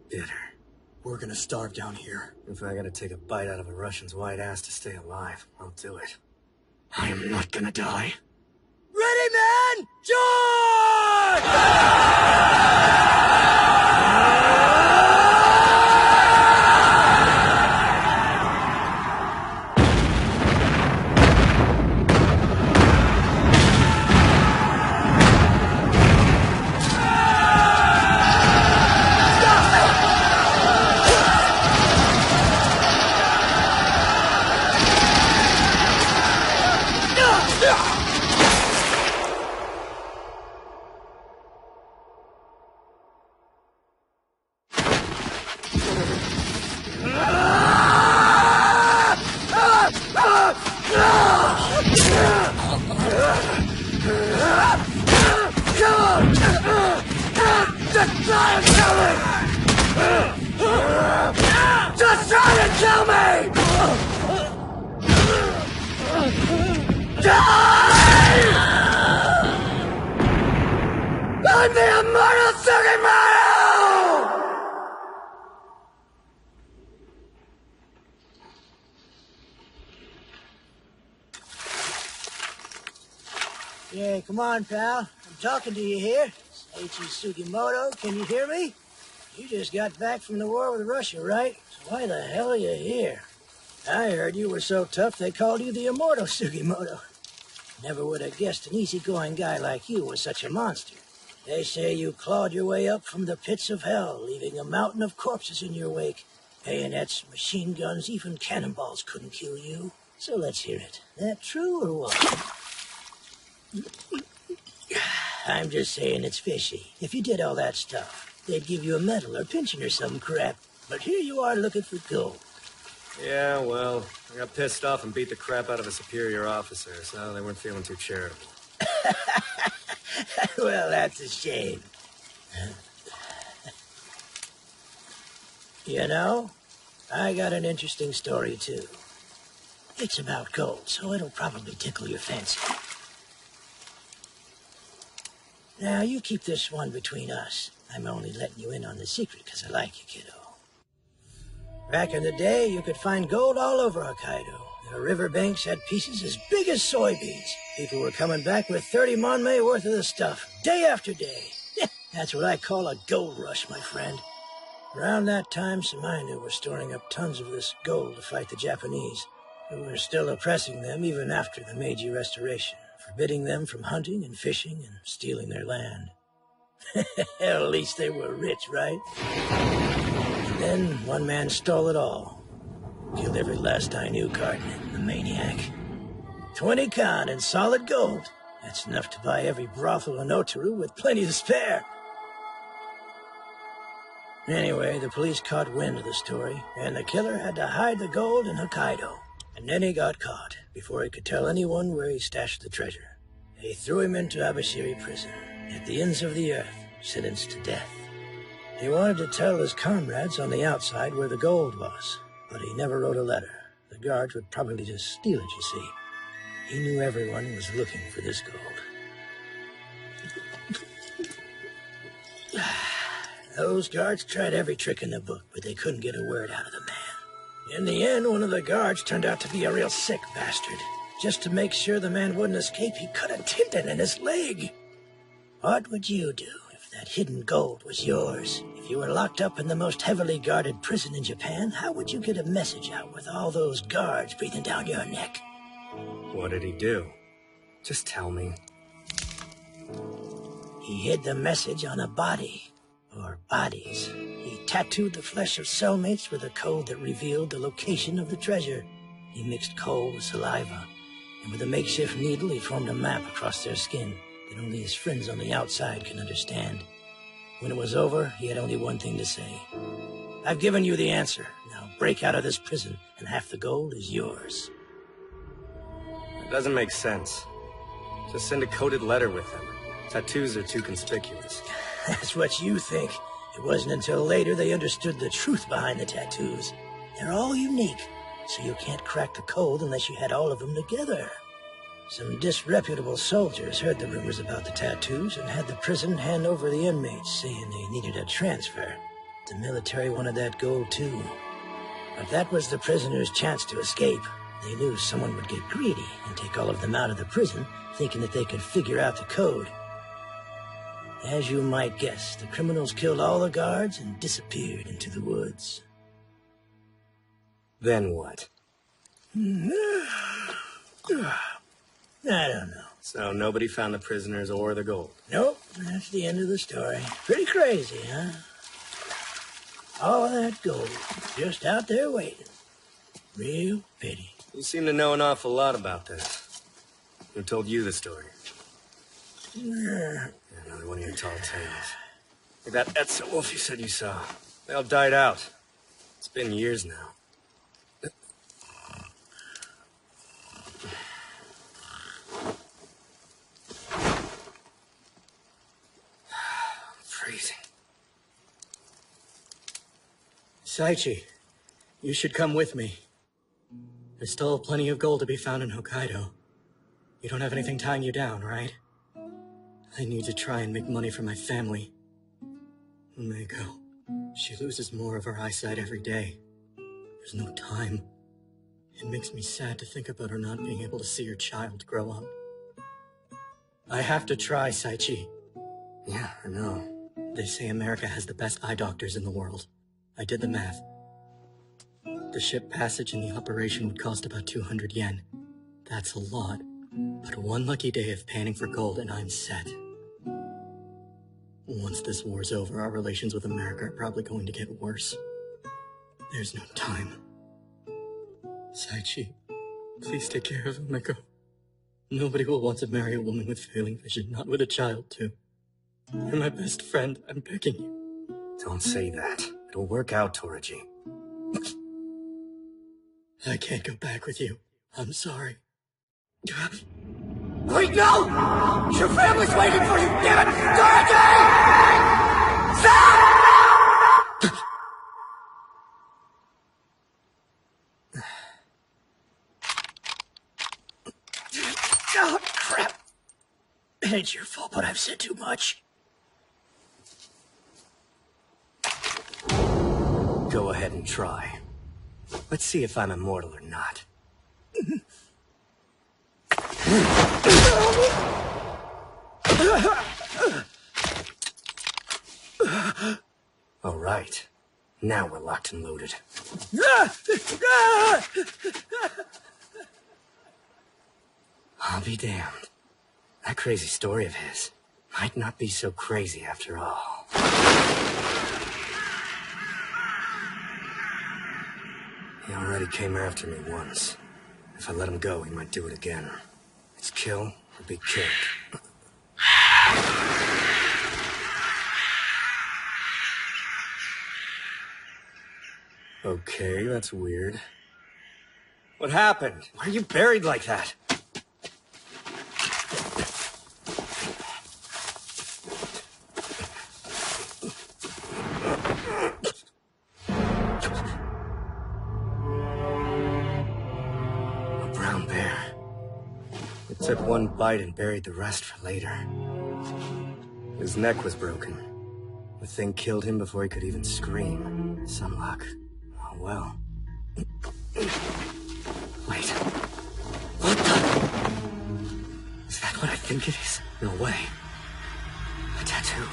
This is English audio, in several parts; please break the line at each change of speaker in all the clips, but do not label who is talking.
Bitter. We're gonna starve down here. If I gotta take a bite out of a Russian's white ass to stay alive, I'll do it. I am not gonna die. Ready, man! Just try to kill me! Die! I'm the immortal Sugimoto! Yeah, come on, pal. I'm talking to you here. H.E. Sugimoto, can you hear me? You just got back from the war with Russia, right? So why the hell are you here? I heard you were so tough they called you the Immortal Sugimoto. Never would have guessed an easygoing guy like you was such a monster. They say you clawed your way up from the pits of hell, leaving a mountain of corpses in your wake. Bayonets, machine guns, even cannonballs couldn't kill you. So let's hear it. That true or what? I'm just saying it's fishy. If you did all that stuff, they'd give you a medal or pension or some crap. But here you are looking for gold.
Yeah, well, I got pissed off and beat the crap out of a superior officer, so they weren't feeling too charitable.
Well, that's a shame. You know, I got an interesting story, too. It's about gold, so it'll probably tickle your fancy. Now, you keep this one between us. I'm only letting you in on the secret because I like you, kiddo. Back in the day, you could find gold all over Hokkaido. The riverbanks had pieces as big as soybeans. People were coming back with 30 manmei worth of the stuff, day after day. That's what I call a gold rush, my friend. Around that time, some Ainu were storing up tons of this gold to fight the Japanese, who were still oppressing them even after the Meiji Restoration, forbidding them from hunting and fishing and stealing their land. At least they were rich, right? And then one man stole it all. Killed every last Ainu guardsman, the maniac. 20 kan in solid gold. That's enough to buy every brothel in Otaru with plenty to spare. Anyway, the police caught wind of the story, and the killer had to hide the gold in Hokkaido. And then he got caught, before he could tell anyone where he stashed the treasure. They threw him into Abashiri prison, at the ends of the earth, sentenced to death. He wanted to tell his comrades on the outside where the gold was, but he never wrote a letter. The guards would probably just steal it, you see. He knew everyone was looking for this gold. Those guards tried every trick in the book, but they couldn't get a word out of the man. In the end, one of the guards turned out to be a real sick bastard. Just to make sure the man wouldn't escape, he cut a tendon in his leg. What would you do if that hidden gold was yours? If you were locked up in the most heavily guarded prison in Japan, how would you get a message out with all those guards breathing down your neck?
What did he do? Just tell me.
He hid the message on a body. Or bodies. He tattooed the flesh of cellmates with a code that revealed the location of the treasure. He mixed coal with saliva, and with a makeshift needle he formed a map across their skin that only his friends on the outside can understand. When it was over, he had only one thing to say. I've given you the answer. Now break out of this prison, and half the gold is yours.
It doesn't make sense. Just send a coded letter with him. Tattoos are too conspicuous.
That's what you think. It wasn't until later they understood the truth behind the tattoos. They're all unique, so you can't crack the code unless you had all of them together. Some disreputable soldiers heard the rumors about the tattoos and had the prison hand over the inmates, saying they needed a transfer. The military wanted that gold too. But that was the prisoners' chance to escape. They knew someone would get greedy and take all of them out of the prison, thinking that they could figure out the code. As you might guess, the criminals killed all the guards and disappeared into the woods.
Then what?
I don't know.
So nobody found the prisoners or the gold?
Nope, that's the end of the story. Pretty crazy, huh? All of that gold, just out there waiting. Real pity.
You seem to know an awful lot about this. Who told you the story? Another one of your tall tales. Like that Etzel wolf you said you saw. They all died out. It's been years now. Freezing.
Saichi, you should come with me. There's still plenty of gold to be found in Hokkaido. You don't have anything tying you down, right? I need to try and make money for my family. Umeko, she loses more of her eyesight every day. There's no time. It makes me sad to think about her not being able to see her child grow up. I have to try, Saichi.
Yeah, I know.
They say America has the best eye doctors in the world. I did the math. The ship passage and the operation would cost about 200 yen. That's a lot, but one lucky day of panning for gold and I'm set. Once this war's over, our relations with America are probably going to get worse. There's no time. Saichi, please take care of Umeko. Nobody will want to marry a woman with failing vision, not with a child, too. You're my best friend, I'm begging you.
Don't say that. It'll work out, Toraji.
I can't go back with you. I'm sorry.
Wait, no! Your family's waiting for you, damn it! Dorothy! Stop! Oh, crap. It ain't your fault, but I've said too much.
Go ahead and try. Let's see if I'm immortal or not. All right. Now we're locked and loaded. I'll be damned. That crazy story of his might not be so crazy after all. He already came after me once. If I let him go, he might do it again. It's kill or be killed. Okay, that's weird. What happened? Why are you buried like that? A brown bear. It took one bite and buried the rest for later. His neck was broken. The thing killed him before he could even scream. Some luck. Oh well. Wait. What the? Is that what I think it is? No way. A tattoo.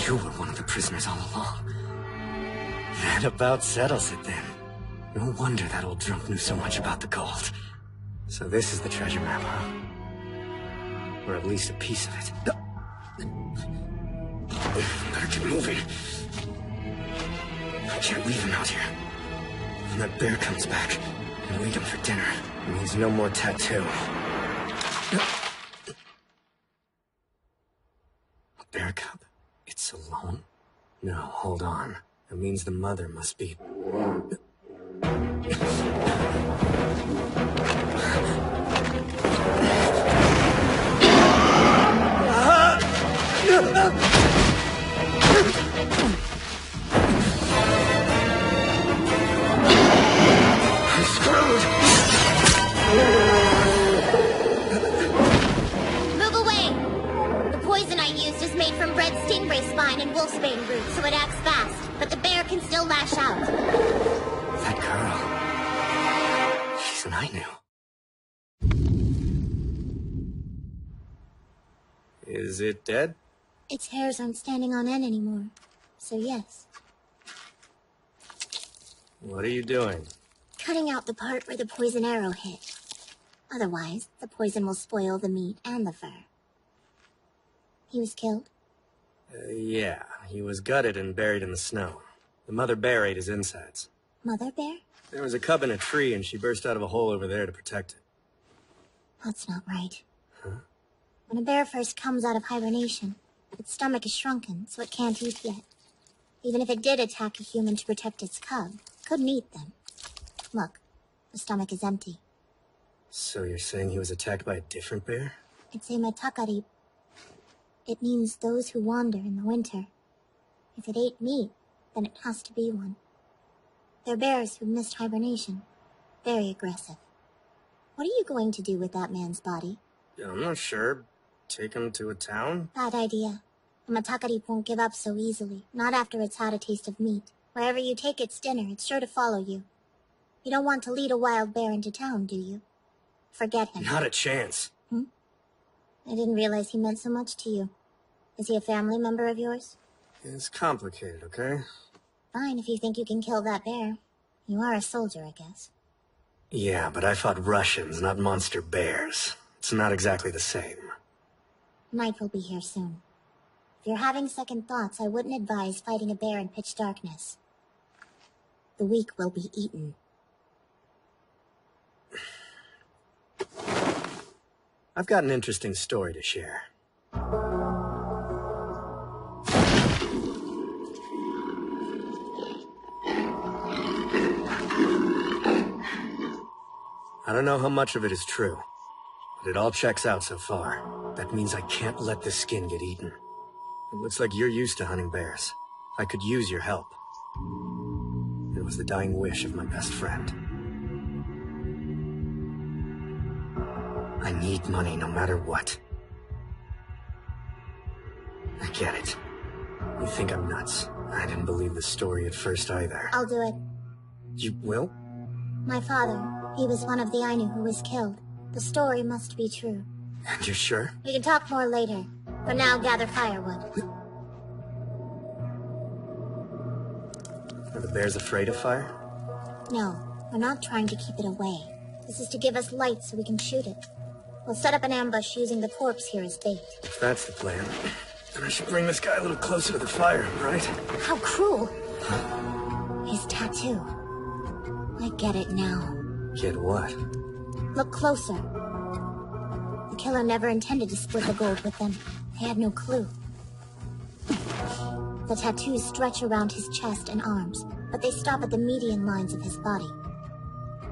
You were one of the prisoners all along. That about settles it then. No wonder that old drunk knew so much about the gold. So this is the treasure map, huh? Or at least a piece of it. Better get moving. I can't leave him out here. When that bear comes back, and we eat him for dinner, it means no more tattoo. A bear cub? It's alone? No, hold on. That means the mother must be... I'm screwed!
Move away! The poison I used is made from red stingray spine and wolfsbane root, so it acts fast. The but the bear can still lash out.
That girl. She's an Ainu. Is it dead?
Its hairs aren't standing on end anymore, so yes.
What are you doing?
Cutting out the part where the poison arrow hit. Otherwise, the poison will spoil the meat and the fur. He was killed?
Yeah, he was gutted and buried in the snow. The mother bear ate his insides.
Mother bear?
There was a cub in a tree, and she burst out of a hole over there to protect it.
That's not right.
Huh?
When a bear first comes out of hibernation, its stomach is shrunken, so it can't eat yet. Even if it did attack a human to protect its cub, it couldn't eat them. Look, the stomach is empty.
So you're saying he was attacked by a different bear?
It's a matakari. It means those who wander in the winter. If it ate meat, then it has to be one. They're bears who missed hibernation. Very aggressive. What are you going to do with that man's body?
Yeah, I'm not sure. Take him to a town?
Bad idea. A matakari won't give up so easily, not after it's had a taste of meat. Wherever you take its dinner, it's sure to follow you. You don't want to lead a wild bear into town, do you? Forget him.
Not a chance.
I didn't realize he meant so much to you. Is he a family member of yours?
It's complicated, okay?
Fine, if you think you can kill that bear. You are a soldier, I guess.
Yeah, but I fought Russians, not monster bears. It's not exactly the same.
Night will be here soon. If you're having second thoughts, I wouldn't advise fighting a bear in pitch darkness. The weak will be eaten.
I've got an interesting story to share. I don't know how much of it is true, but it all checks out so far. That means I can't let this skin get eaten. It looks like you're used to hunting bears. I could use your help. It was the dying wish of my best friend. I need money no matter what. I get it. You think I'm nuts. I didn't believe the story at first either.
I'll do it.
You will?
My father, he was one of the Ainu who was killed. The story must be true.
And you're sure?
We can talk more later. For now, gather firewood.
Are the bears afraid of fire?
No, we're not trying to keep it away. This is to give us light so we can shoot it. We'll set up an ambush using the corpse here as bait.
If that's the plan, then I should bring this guy a little closer to the fire, right?
How cruel! His tattoo. I get it now.
Get what?
Look closer. The killer never intended to split the gold with them. They had no clue. The tattoos stretch around his chest and arms, but they stop at the median lines of his body.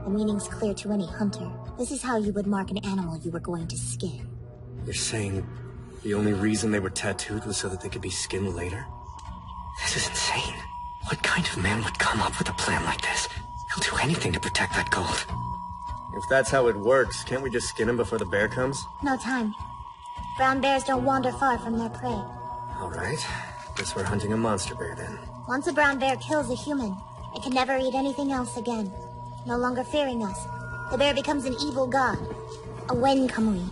The meaning's clear to any hunter. This is how you would mark an animal you were going to skin.
You're saying the only reason they were tattooed was so that they could be skinned later? This is insane. What kind of man would come up with a plan like this? He'll do anything to protect that gold. If that's how it works, can't we just skin him before the bear comes?
No time. Brown bears don't wander far from their prey.
All right. Guess we're hunting a monster bear then.
Once a brown bear kills a human, it can never eat anything else again. No longer fearing us, the bear becomes an evil god. A Wenkamui.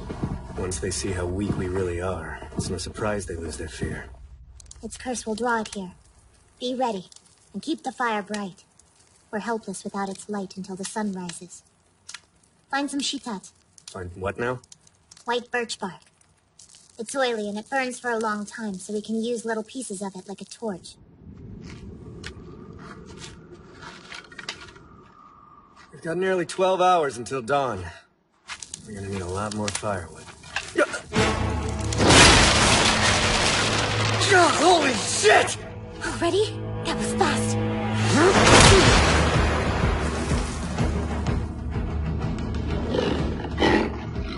Once they see how weak we really are, it's no surprise they lose their fear.
Its curse will draw it here. Be ready, and keep the fire bright. We're helpless without its light until the sun rises. Find some shitat.
Find what now?
White birch bark. It's oily and it burns for a long time, so we can use little pieces of it like a torch.
We've got nearly 12 hours until dawn. We're gonna need a lot more firewood. Holy shit!
Already? That was fast.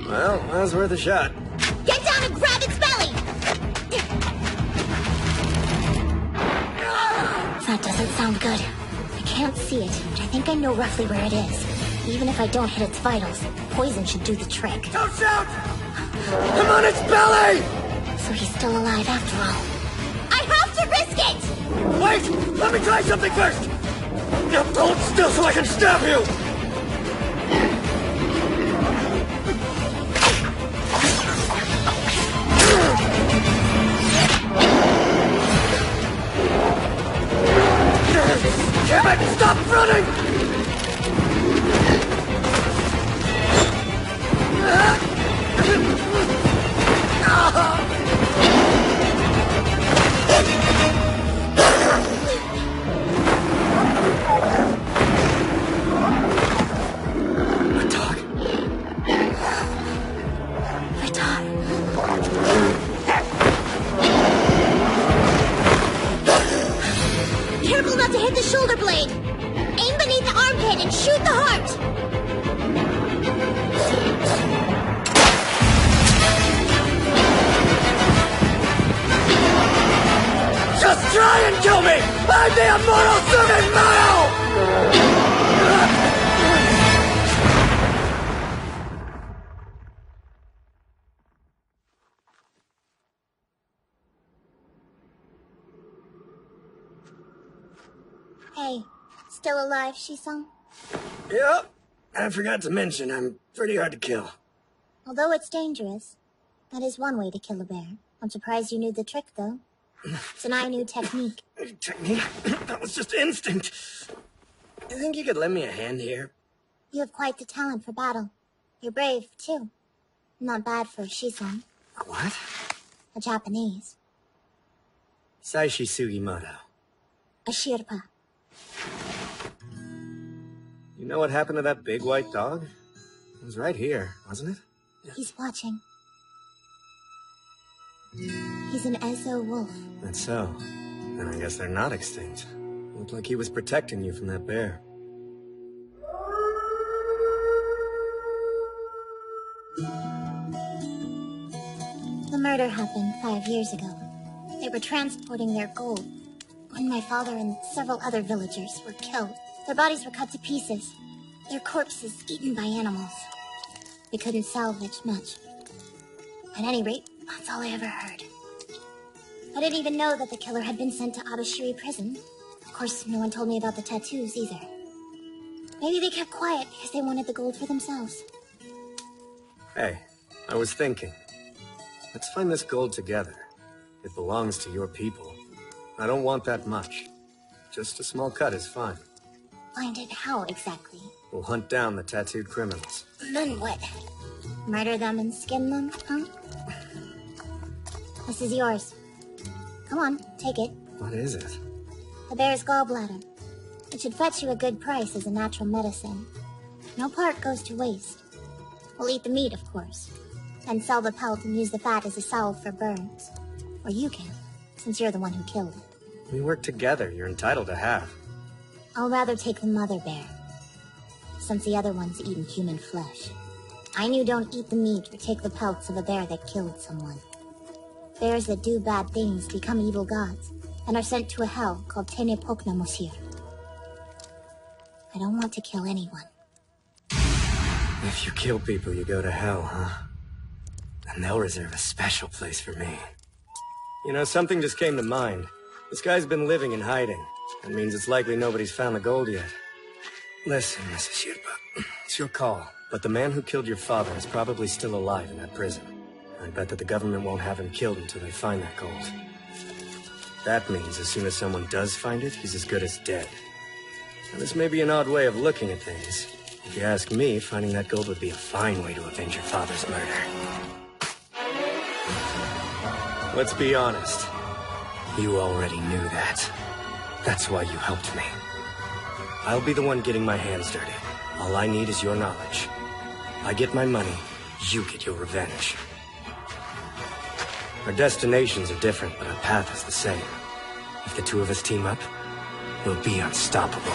Well, that was worth a shot.
Get down and grab its belly! That doesn't sound good. I can't see it, but I think I know roughly where it is. Even if I don't hit its vitals, poison should do the trick.
Don't shout! I'm on its belly!
So he's still alive after all. I have to risk biscuit!
Wait! Let me try something first! Now hold still so I can stab you! Damn it! Stop running!
Careful not to hit the shoulder blade. Aim beneath the armpit and shoot the heart.
Just try and kill me! I'm the immortal servant Mao!
Hey, still alive, Shisong?
Yep. I forgot to mention, I'm pretty hard to kill.
Although it's dangerous, that is one way to kill a bear. I'm surprised you knew the trick, though. It's an new technique.
Technique? That was just instinct. You think you could lend me a hand here?
You have quite the talent for battle. You're brave, too. Not bad for a Shisong.
What?
A Japanese.
Saishi Sugimoto.
A Shirpa.
You know what happened to that big white dog? It was right here, wasn't it?
He's watching. He's an Ezo wolf.
That's so. Then I guess they're not extinct. Looked like he was protecting you from that bear.
The murder happened 5 years ago. They were transporting their gold when my father and several other villagers were killed. Their bodies were cut to pieces, their corpses eaten by animals. We couldn't salvage much. At any rate, that's all I ever heard. I didn't even know that the killer had been sent to Abashiri prison. Of course, no one told me about the tattoos either. Maybe they kept quiet because they wanted the gold for themselves.
Hey, I was thinking. Let's find this gold together. It belongs to your people. I don't want that much. Just a small cut is fine.
Find it how exactly?
We'll hunt down the tattooed criminals.
Then what? Murder them and skin them, huh? This is yours. Come on, take it.
What is it?
The bear's gallbladder. It should fetch you a good price as a natural medicine. No part goes to waste. We'll eat the meat, of course, and sell the pelt and use the fat as a salve for burns. Or you can, since you're the one who killed it.
We work together. You're entitled to half.
I'll rather take the mother bear, since the other one's eaten human flesh. Ainu don't eat the meat or take the pelts of a bear that killed someone. Bears that do bad things become evil gods, and are sent to a hell called Tene Pokna Mosir. I don't want to kill anyone.
If you kill people, you go to hell, huh? And they'll reserve a special place for me. You know, something just came to mind. This guy's been living in hiding. That means it's likely nobody's found the gold yet. Listen, Mrs. Shirpa, it's your call. But the man who killed your father is probably still alive in that prison. I bet that the government won't have him killed until they find that gold. That means as soon as someone does find it, he's as good as dead. Now, this may be an odd way of looking at things. If you ask me, finding that gold would be a fine way to avenge your father's murder. Let's be honest. You already knew that. That's why you helped me. I'll be the one getting my hands dirty. All I need is your knowledge. I get my money, you get your revenge. Our destinations are different, but our path is the same. If the two of us team up, we'll be unstoppable.